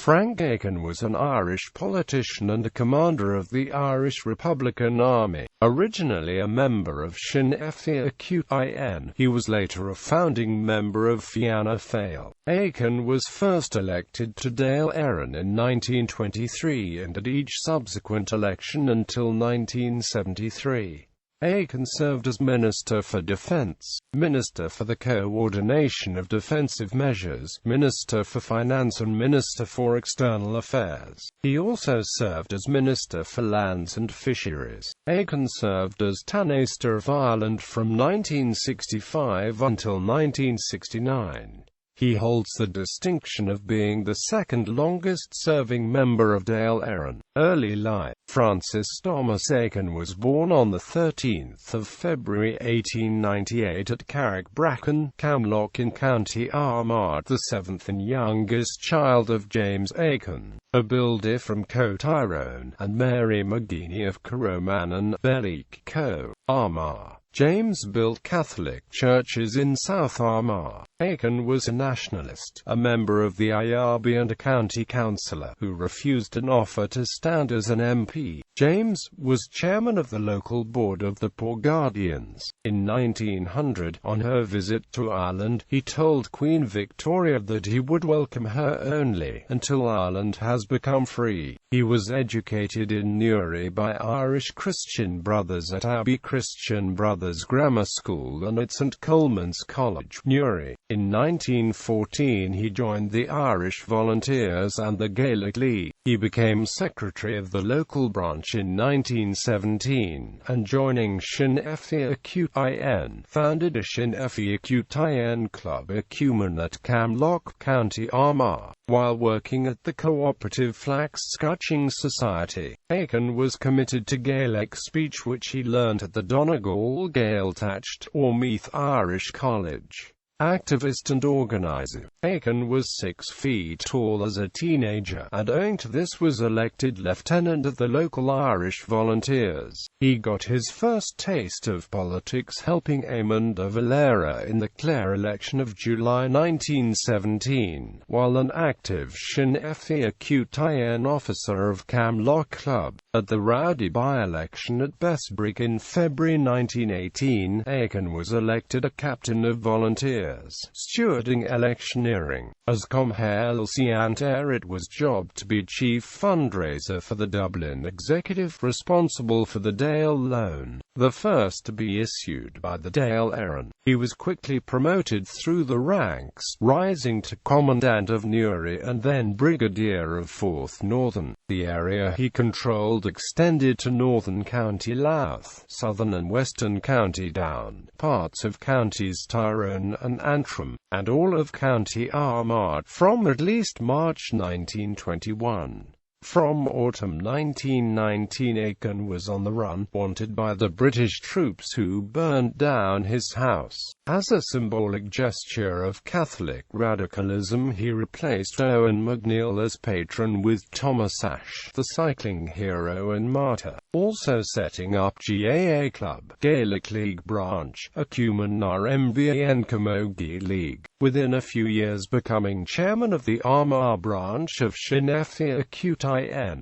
Frank Aiken was an Irish politician and a commander of the Irish Republican Army. Originally a member of Sinn Féin, he was later a founding member of Fianna Fáil. Aiken was first elected to Dáil Éireann in 1923 and at each subsequent election until 1973. Aiken served as Minister for Defence, Minister for the Co-ordination of Defensive Measures, Minister for Finance and Minister for External Affairs. He also served as Minister for Lands and Fisheries. Aiken served as Taoiseach of Ireland from 1965 until 1969. He holds the distinction of being the second longest-serving member of Dáil Éireann. Early life. Francis Thomas Aiken was born on 13 February 1898 at Carrickbracken, Camlock in County Armagh, the seventh and youngest child of James Aiken, a builder from Co Tyrone, and Mary McGeaney of Corromannon, Belleek, Co. Armagh. James built Catholic churches in South Armagh. Aiken was a nationalist, a member of the IRB and a county councillor, who refused an offer to stand as an MP. James was chairman of the local board of the Poor Guardians. In 1900, on her visit to Ireland, he told Queen Victoria that he would welcome her only until Ireland has become free. He was educated in Newry by Irish Christian Brothers at Abbey Christian Brothers Grammar School and at St Coleman's College, Newry. In 1914 he joined the Irish Volunteers and the Gaelic League. He became secretary of the local branch in 1917, and joining Sinn Féin, founded a Sinn Féin club Ecumen at Camlock, County Armagh. While working at the Cooperative Flax Scutching Society, Aiken was committed to Gaelic speech, which he learnt at the Donegal Gaeltacht, or Meath Irish College. Activist and organizer, Aiken was 6 feet tall as a teenager, and owing to this was elected lieutenant of the local Irish Volunteers. He got his first taste of politics helping Eamon de Valera in the Clare election of July 1917, while an active Sinn Féin officer of Camlock Club. At the Rowdy by-election at Bessbrig in February 1918, Aiken was elected a captain of volunteers, stewarding electioneering. As Comhail Sianter, it was job to be chief fundraiser for the Dublin executive responsible for the Dáil loan, the first to be issued by the Dáil Éireann. He was quickly promoted through the ranks, rising to Commandant of Newry and then Brigadier of 4th Northern. The area he controlled extended to northern County Louth, southern and western County Down, parts of counties Tyrone and Antrim, and all of County Armagh from at least March 1921. From autumn 1919 Aiken was on the run, wanted by the British troops who burnt down his house. As a symbolic gesture of Catholic radicalism, he replaced Owen McNeill as patron with Thomas Ashe, the cycling hero and martyr, also setting up GAA Club, Gaelic League branch, Ecumen RMVN Camogie League. Within a few years becoming chairman of the Armagh branch of Sinn Féin,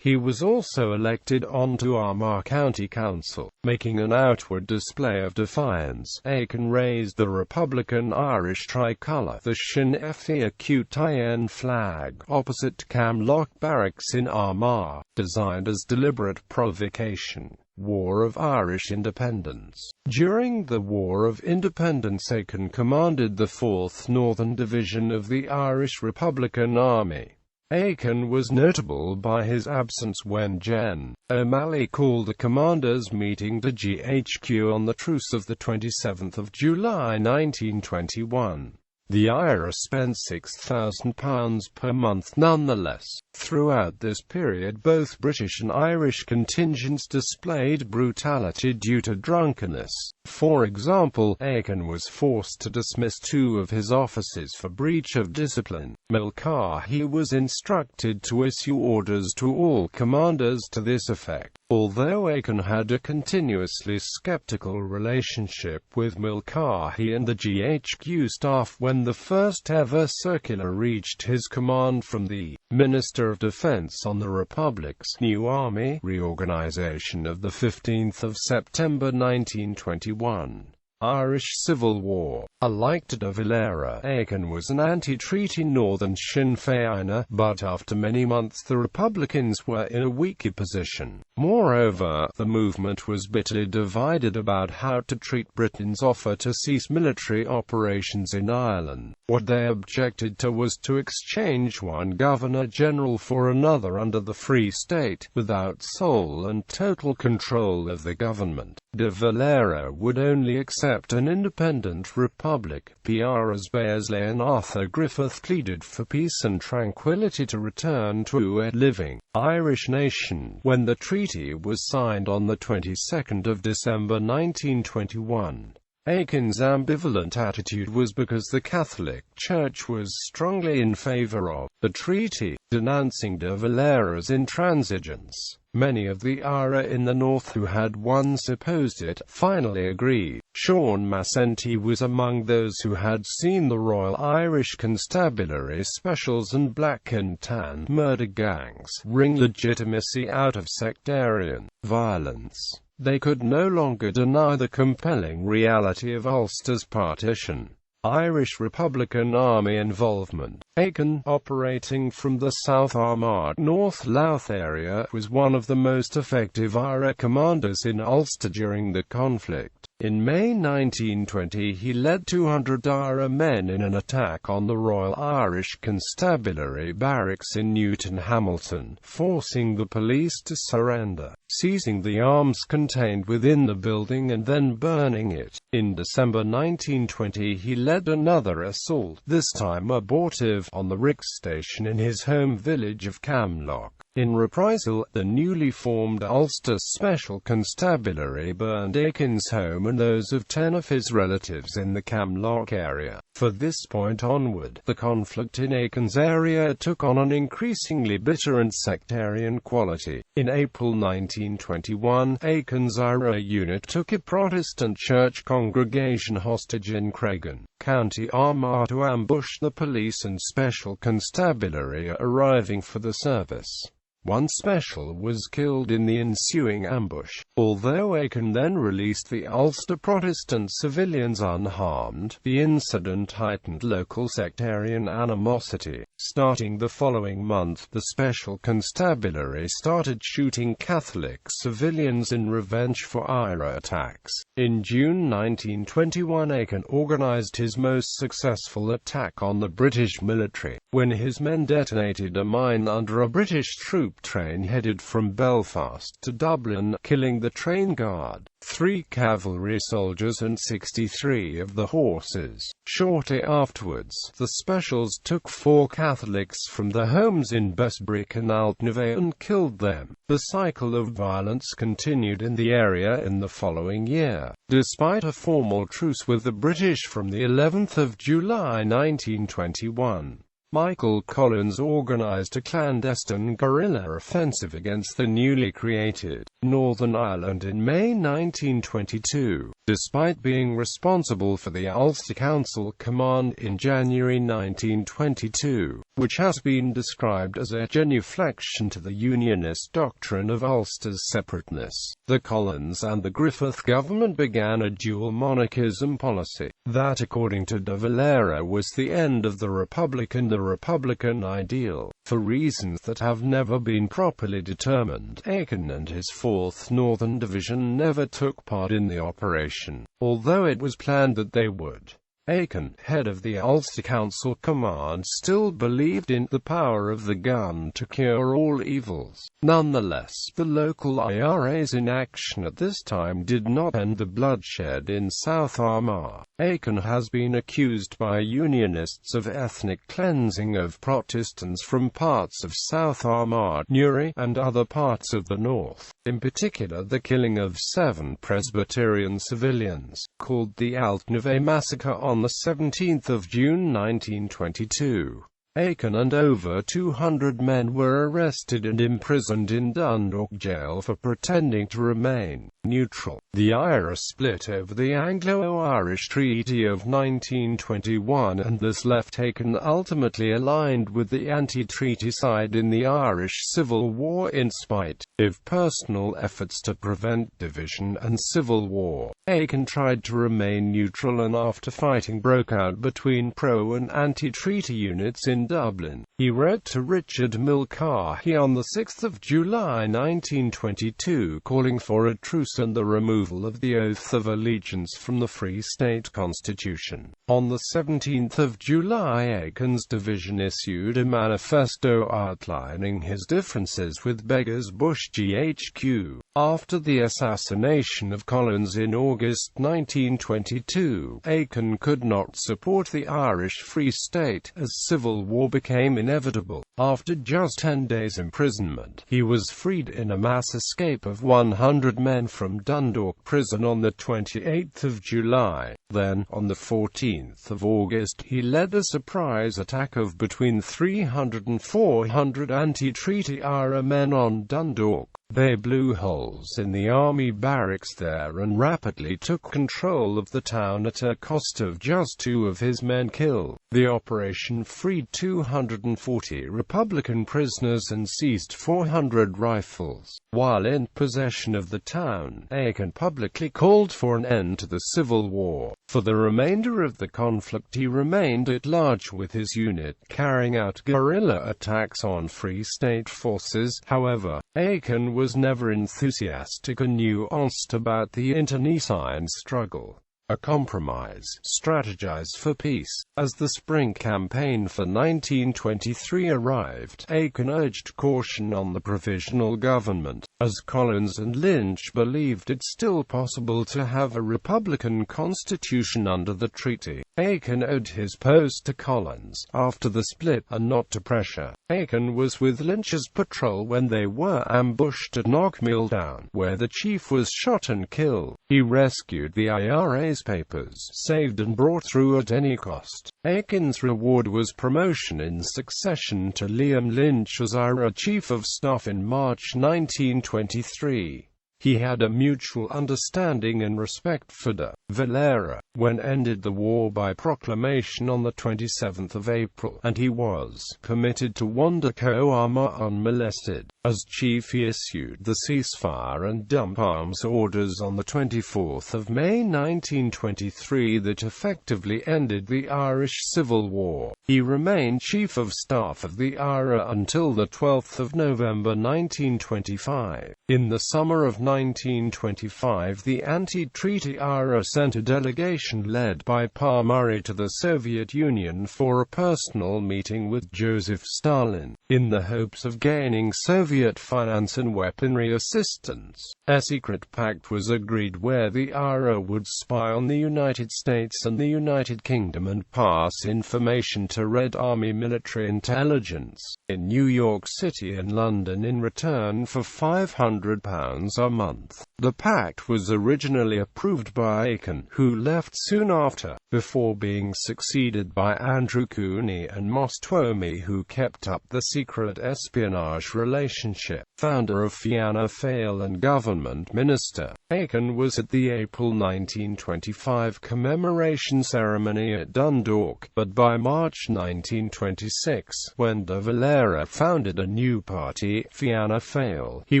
he was also elected onto Armagh County Council. Making an outward display of defiance, Aiken raised the Republican Irish tricolour, the Sinn Féin flag, opposite Camlock Barracks in Armagh, designed as deliberate provocation. War of Irish Independence. During the War of Independence, Aiken commanded the 4th Northern Division of the Irish Republican Army. Aiken was notable by his absence when Gen. O'Malley called a commanders' meeting to GHQ on the truce of 27 July 1921. The IRA spent £6,000 per month nonetheless. Throughout this period, both British and Irish contingents displayed brutality due to drunkenness. For example, Aiken was forced to dismiss 2 of his officers for breach of discipline. Mulcahy was instructed to issue orders to all commanders to this effect. Although Aiken had a continuously skeptical relationship with Mulcahy and the GHQ staff when when the first ever circular reached his command from the Minister of Defense on the Republic's new army reorganization of 15 September 1921. Irish Civil War. Alike to de Valera-Aiken was an anti-treaty Northern Sinn Féiner, but after many months the Republicans were in a weaker position. Moreover, the movement was bitterly divided about how to treat Britain's offer to cease military operations in Ireland. What they objected to was to exchange one Governor-General for another under the Free State, without sole and total control of the government. De Valera would only accept an independent republic. Piers Beasley and Arthur Griffith pleaded for peace and tranquility to return to a living Irish nation. When the treaty was signed on the 22nd of December 1921, Aiken's ambivalent attitude was because the Catholic Church was strongly in favour of the treaty, denouncing de Valera's intransigence. Many of the IRA in the north who had once opposed it finally agreed. Sean Massenti was among those who had seen the Royal Irish Constabulary Specials and Black and Tan murder gangs wring legitimacy out of sectarian violence. They could no longer deny the compelling reality of Ulster's partition. Irish Republican Army involvement. Aiken, operating from the South Armagh, North Louth area, was one of the most effective IRA commanders in Ulster during the conflict. In May 1920 he led 200 IRA men in an attack on the Royal Irish Constabulary Barracks in Newton Hamilton, forcing the police to surrender, seizing the arms contained within the building and then burning it. In December 1920 he led another assault, this time abortive, on the Ricks station in his home village of Camlock. In reprisal, the newly formed Ulster Special Constabulary burned Aiken's home and those of 10 of his relatives in the Camlock area. From this point onward, the conflict in Aiken's area took on an increasingly bitter and sectarian quality. In April 1921, Aiken's IRA unit took a Protestant church congregation hostage in Creggan, County Armagh, to ambush the police and special constabulary arriving for the service. One special was killed in the ensuing ambush. Although Aiken then released the Ulster Protestant civilians unharmed, the incident heightened local sectarian animosity. Starting the following month, the Special Constabulary started shooting Catholic civilians in revenge for IRA attacks. In June 1921, Aiken organised his most successful attack on the British military, when his men detonated a mine under a British troop train headed from Belfast to Dublin, killing the train guard, 3 cavalry soldiers and 63 of the horses. Shortly afterwards, the specials took 4 Catholics from their homes in Besbrick and Altneve and killed them. The cycle of violence continued in the area in the following year. Despite a formal truce with the British from the 11th of July 1921, Michael Collins organised a clandestine guerrilla offensive against the newly created Northern Ireland in May 1922. Despite being responsible for the Ulster Council Command in January 1922, which has been described as a genuflection to the Unionist doctrine of Ulster's separateness, the Collins and the Griffith government began a dual monarchism policy that, according to de Valera, was the end of the Republic and the Republican ideal. For reasons that have never been properly determined, Aiken and his 4th Northern Division never took part in the operation, although it was planned that they would. Aiken, head of the Ulster Council Command, still believed in the power of the gun to cure all evils. Nonetheless, the local IRA's inaction at this time did not end the bloodshed in South Armagh. Aiken has been accused by Unionists of ethnic cleansing of Protestants from parts of South Armagh, Newry, and other parts of the north. In particular, the killing of 7 Presbyterian civilians, called the Altneve Massacre on the 17th of June 1922. Aiken and over 200 men were arrested and imprisoned in Dundalk jail for pretending to remain neutral. The Irish split over the Anglo-Irish Treaty of 1921, and this left Aiken ultimately aligned with the anti-treaty side in the Irish Civil War in spite of personal efforts to prevent division and civil war. Aiken tried to remain neutral, and after fighting broke out between pro- and anti-treaty units in Dublin, he wrote to Richard Mulcahy on 6 July 1922 calling for a truce and the removal of the oath of allegiance from the Free State Constitution. On 17 July, Aiken's division issued a manifesto outlining his differences with Beggar's Bush GHQ. After the assassination of Collins in August 1922, Aiken could not support the Irish Free State, as civil war became inevitable. After just 10 days' imprisonment, he was freed in a mass escape of 100 men from Dundalk prison on 28 July. Then, on 14 August, he led a surprise attack of between 300 and 400 anti-treaty IRA men on Dundalk. They blew holes in the army barracks there and rapidly took control of the town at a cost of just 2 of his men killed. The operation freed 240 Republican prisoners and seized 400 rifles. While in possession of the town, Aiken publicly called for an end to the Civil War. For the remainder of the conflict he remained at large with his unit, carrying out guerrilla attacks on Free State forces. However, Aiken was never enthusiastic or nuanced about the internecine struggle. A compromise strategized for peace. As the spring campaign for 1923 arrived, Aiken urged caution on the provisional government, as Collins and Lynch believed it still possible to have a Republican constitution under the treaty. Aiken owed his post to Collins after the split, and not to pressure. Aiken was with Lynch's patrol when they were ambushed at Knockmilldown, where the chief was shot and killed. He rescued the IRA's papers, saved and brought through at any cost. Aiken's reward was promotion in succession to Liam Lynch as IRA Chief of Staff in March 1923. He had a mutual understanding and respect for de Valera, when ended the war by proclamation on 27 April, and he was permitted to wander Coama unmolested. As chief he issued the ceasefire and dump arms orders on 24 May 1923 that effectively ended the Irish Civil War. He remained Chief of Staff of the IRA until 12 November 1925. In the summer of 1925, the anti-treaty IRA sent a delegation led by Pa Murray to the Soviet Union for a personal meeting with Joseph Stalin, in the hopes of gaining Soviet finance and weaponry assistance. A secret pact was agreed where the IRA would spy on the United States and the United Kingdom and pass information to Red Army military intelligence in New York City and London in return for £500 a month. The pact was originally approved by Aiken, who left soon after, before being succeeded by Andrew Cooney and Moss Twomey, who kept up the secret espionage relationship. Founder of Fianna Fáil and government minister, Aiken was at the April 1925 commemoration ceremony at Dundalk, but by March 1926, when de Valera founded a new party, Fianna Fáil, he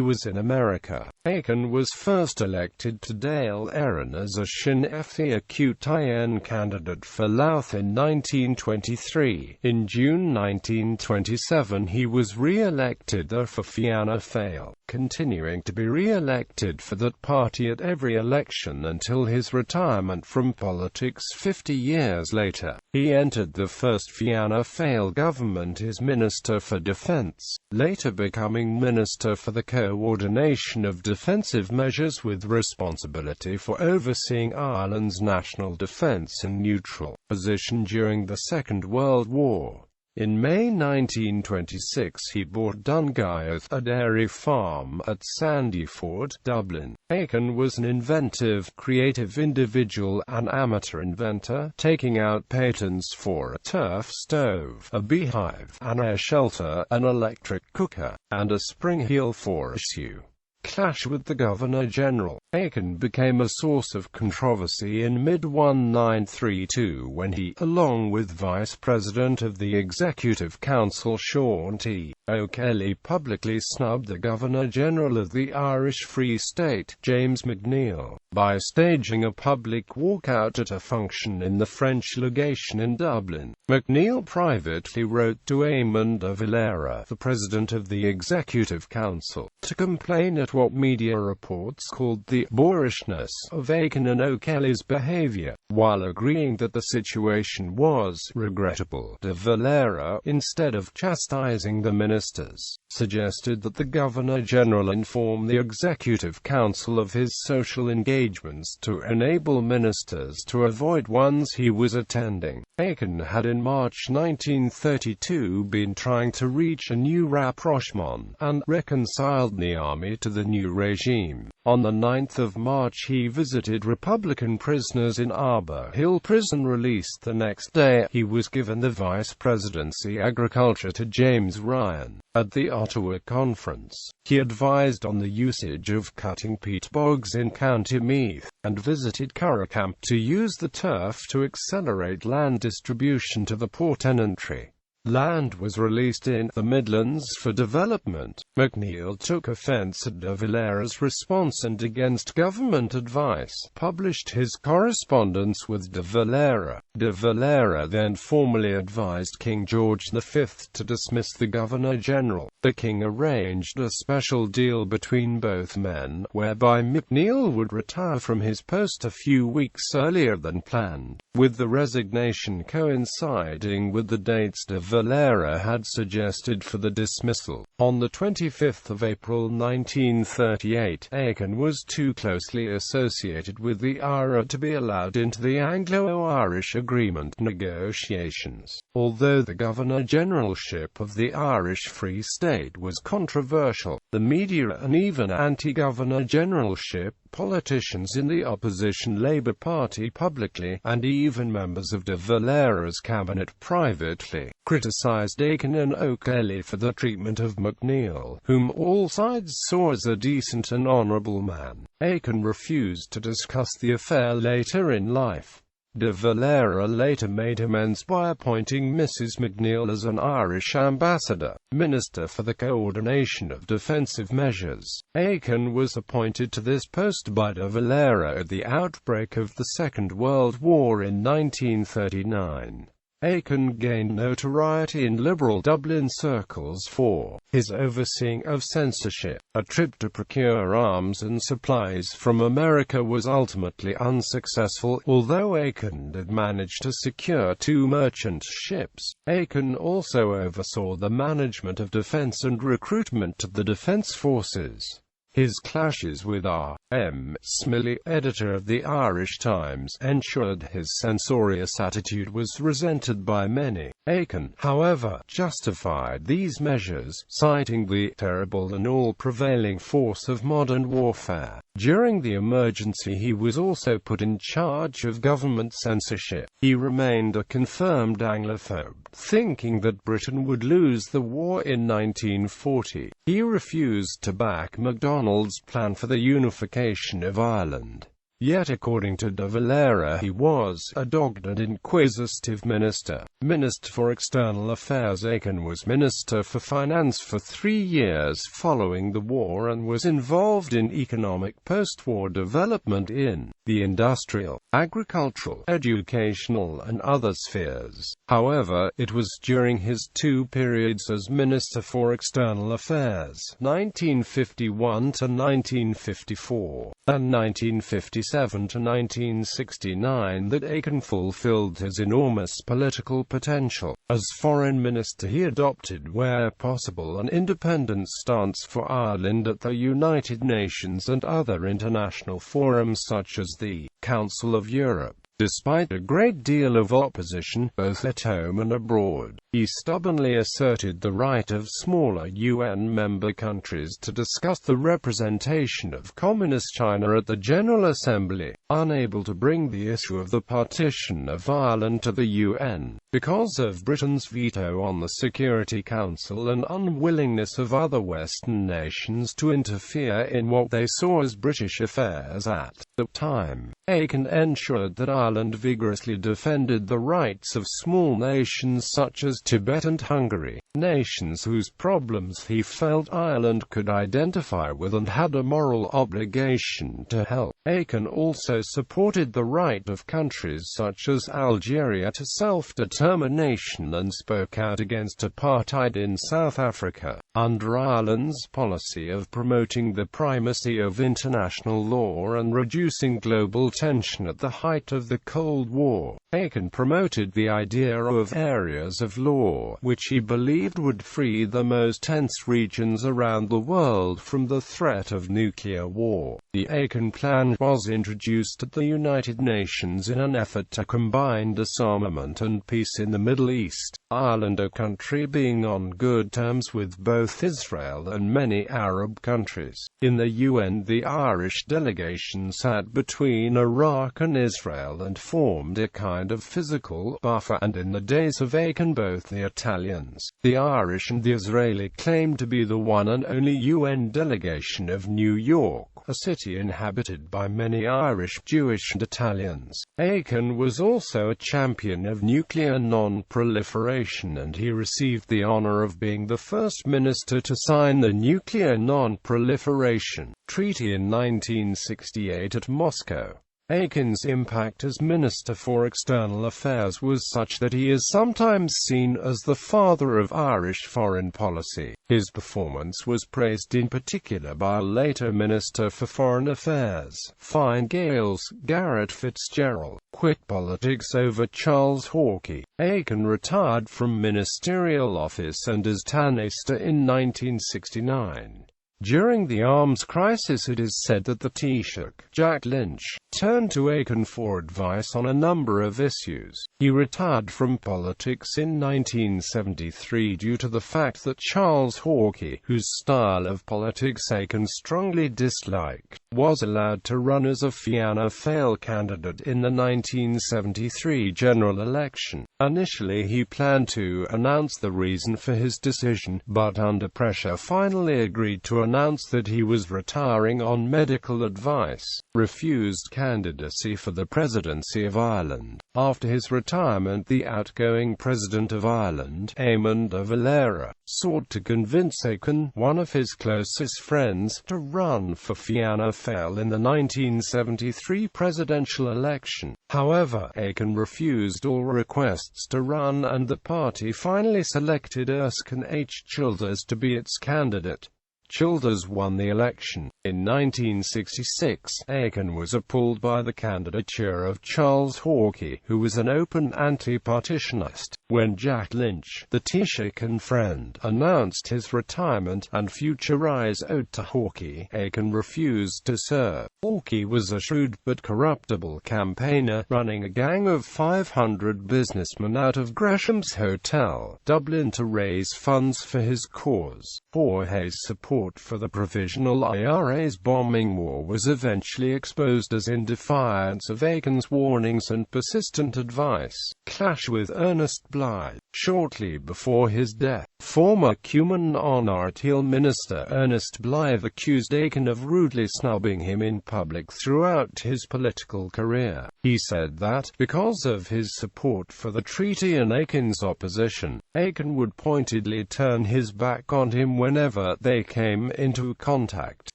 was in America. Aiken was first elected to Dáil Éireann as a Sinn Féin candidate for Louth in 1923. In June 1927 he was re-elected for Fianna Fáil, continuing to be re-elected for that party at every election until his retirement from politics 50 years later. He entered the first Fianna Fáil government as Minister for Defence, later becoming Minister for the Co-ordination of Defensive Measures with responsibility for overseeing Ireland's national defence and neutral position during the Second World War. In May 1926 he bought Dungaith, a dairy farm at Sandyford, Dublin. Aiken was an inventive, creative individual, an amateur inventor, taking out patents for a turf stove, a beehive, an air shelter, an electric cooker, and a spring heel for a shoe. Clash with the Governor-General. Aiken became a source of controversy in mid-1932 when he, along with Vice President of the Executive Council Sean T. O'Kelly, publicly snubbed the Governor-General of the Irish Free State, James McNeill, by staging a public walkout at a function in the French legation in Dublin. McNeill privately wrote to Eamon de Valera, the President of the Executive Council, to complain at what media reports called the boorishness of Aiken and O'Kelly's behavior. While agreeing that the situation was regrettable, de Valera, instead of chastising the ministers, suggested that the Governor-General inform the Executive Council of his social engagements to enable ministers to avoid ones he was attending. Aiken had in March 1932 been trying to reach a new rapprochement and reconciled the army to the new regime. On the 9th of March he visited Republican prisoners in Arbor Hill Prison. Released the next day, he was given the vice presidency agriculture to James Ryan. At the Ottawa Conference, he advised on the usage of cutting peat bogs in County Meath, and visited Curracamp to use the turf to accelerate land distribution to the poor tenantry. Land was released in the Midlands for development. McNeill took offence at de Valera's response and, against government advice, published his correspondence with de Valera. De Valera then formally advised King George V to dismiss the Governor-General. The King arranged a special deal between both men, whereby McNeill would retire from his post a few weeks earlier than planned, with the resignation coinciding with the dates de Valera had suggested for the dismissal. On the 25th of April 1938, Aiken was too closely associated with the IRA to be allowed into the Anglo-Irish Agreement negotiations. Although the Governor-Generalship of the Irish Free State was controversial, the media and even anti-Governor-Generalship politicians in the opposition Labour Party publicly, and even members of de Valera's cabinet privately, criticised Aiken and O'Kelly for the treatment of McNeill, whom all sides saw as a decent and honourable man. Aiken refused to discuss the affair later in life. De Valera later made amends by appointing Mrs. McNeill as an Irish ambassador, Minister for the Co-ordination of Defensive Measures. Aiken was appointed to this post by de Valera at the outbreak of the Second World War in 1939. Aiken gained notoriety in liberal Dublin circles for his overseeing of censorship. A trip to procure arms and supplies from America was ultimately unsuccessful, although Aiken did manage to secure 2 merchant ships. Aiken also oversaw the management of defense and recruitment to the defense forces. His clashes with R. M. Smillie, editor of the Irish Times, ensured his censorious attitude was resented by many. Aiken, however, justified these measures, citing the terrible and all-prevailing force of modern warfare. During the emergency he was also put in charge of government censorship. He remained a confirmed Anglophobe, thinking that Britain would lose the war in 1940. He refused to back MacDonald's plan for the unification of Ireland. Yet according to de Valera he was a dogged and inquisitive minister. Minister for External Affairs. Aiken was Minister for Finance for 3 years following the war and was involved in economic post-war development in the industrial, agricultural, educational and other spheres. However, it was during his 2 periods as Minister for External Affairs, 1951 to 1954, and 1957 to 1969, that Aiken fulfilled his enormous political potential. As Foreign Minister he adopted, where possible, an independent stance for Ireland at the United Nations and other international forums such as the Council of Europe. Despite a great deal of opposition, both at home and abroad, He stubbornly asserted the right of smaller UN member countries to discuss the representation of Communist China at the General Assembly, unable to bring the issue of the partition of Ireland to the UN, because of Britain's veto on the Security Council and unwillingness of other Western nations to interfere in what they saw as British affairs at the time. Aiken ensured that Ireland vigorously defended the rights of small nations such as Tibet and Hungary, nations whose problems he felt Ireland could identify with and had a moral obligation to help. Aiken also supported the right of countries such as Algeria to self-determination and spoke out against apartheid in South Africa. Under Ireland's policy of promoting the primacy of international law and reducing global tension at the height of the Cold War, Aiken promoted the idea of areas of law, which he believed would free the most tense regions around the world from the threat of nuclear war. The Aiken Plan was introduced at the United Nations in an effort to combine disarmament and peace in the Middle East, Ireland, a country being on good terms with both Israel and many Arab countries. In the UN, the Irish delegation sat between Iraq and Israel and formed a kind of physical buffer, and in the days of Aiken both the Italians, the Irish and the Israeli claimed to be the one and only UN delegation of New York, a city inhabited by many Irish, Jewish and Italians. Aiken was also a champion of nuclear non-proliferation, and he received the honor of being the first minister to sign the Nuclear Non-Proliferation Treaty in 1968 at Moscow. Aiken's impact as Minister for External Affairs was such that he is sometimes seen as the father of Irish foreign policy. His performance was praised in particular by later Minister for Foreign Affairs, Fine Gael's Garret FitzGerald, quit politics over Charles Hawkey. Aiken retired from ministerial office and as Tánaiste in 1969. During the arms crisis, it is said that the Taoiseach, Jack Lynch, turned to Aiken for advice on a number of issues. He retired from politics in 1973 due to the fact that Charles Hawkey, whose style of politics Aiken strongly disliked, was allowed to run as a Fianna Fáil candidate in the 1973 general election. Initially he planned to announce the reason for his decision, but under pressure finally agreed to announce that he was retiring on medical advice, refused candidacy for the presidency of Ireland. After his retirement, the outgoing President of Ireland, Eamon de Valera, sought to convince Aiken, one of his closest friends, to run for Fianna Fáil in the 1973 presidential election. However, Aiken refused all requests to run, and the party finally selected Erskine H. Childers to be its candidate. Childers won the election. In 1966, Aiken was appalled by the candidature of Charles Hawkey, who was an open anti-partitionist. When Jack Lynch, the Taoiseach and friend, announced his retirement and future rise owed to Hawkey, Aiken refused to serve. Hawkey was a shrewd but corruptible campaigner, running a gang of 500 businessmen out of Gresham's Hotel, Dublin, to raise funds for his cause. Hawkey's support for the Provisional IRA's bombing war was eventually exposed as in defiance of Aiken's warnings and persistent advice. Clash with Ernest Blythe. Shortly before his death, former Cumann An Minister Ernest Blythe accused Aiken of rudely snubbing him in public throughout his political career. He said that, because of his support for the treaty and Aiken's opposition, Aiken would pointedly turn his back on him whenever they came into contact.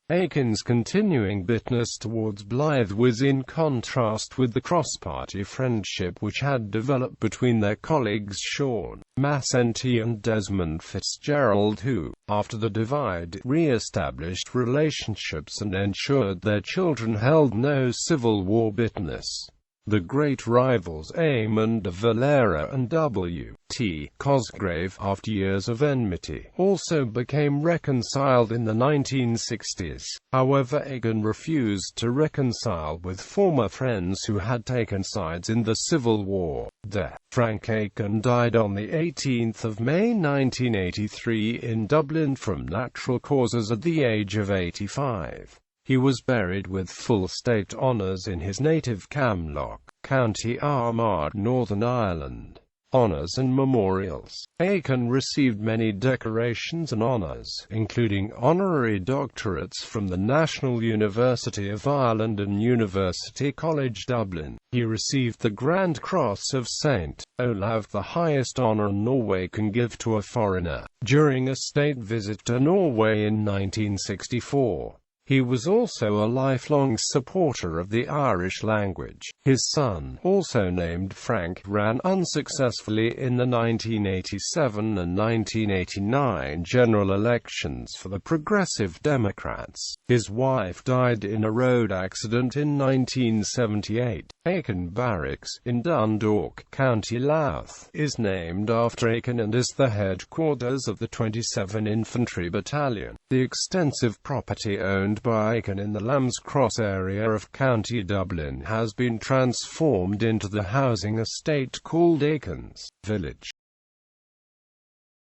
Aiken's continuing bitterness towards Blythe was in contrast with the cross-party friendship which had developed between their colleagues Sean Massenti and Desmond Fitzgerald, who, after the divide, re-established relationships and ensured their children held no Civil War bitterness. The great rivals Eamon de Valera and W.T. Cosgrave, after years of enmity, also became reconciled in the 1960s. However, Aiken refused to reconcile with former friends who had taken sides in the Civil War. Frank Aiken died on 18 May 1983 in Dublin from natural causes at the age of 85. He was buried with full state honours in his native Camlock, County Armagh, Northern Ireland. Honours and memorials. Aiken received many decorations and honours, including honorary doctorates from the National University of Ireland and University College Dublin. He received the Grand Cross of St. Olav, the highest honour Norway can give to a foreigner, during a state visit to Norway in 1964. He was also a lifelong supporter of the Irish language. His son, also named Frank, ran unsuccessfully in the 1987 and 1989 general elections for the Progressive Democrats. His wife died in a road accident in 1978. Aiken Barracks, in Dundalk, County Louth, is named after Aiken and is the headquarters of the 27 Infantry Battalion. The extensive property owned by Aiken in the Lamb's Cross area of County Dublin has been transformed into the housing estate called Aiken's Village.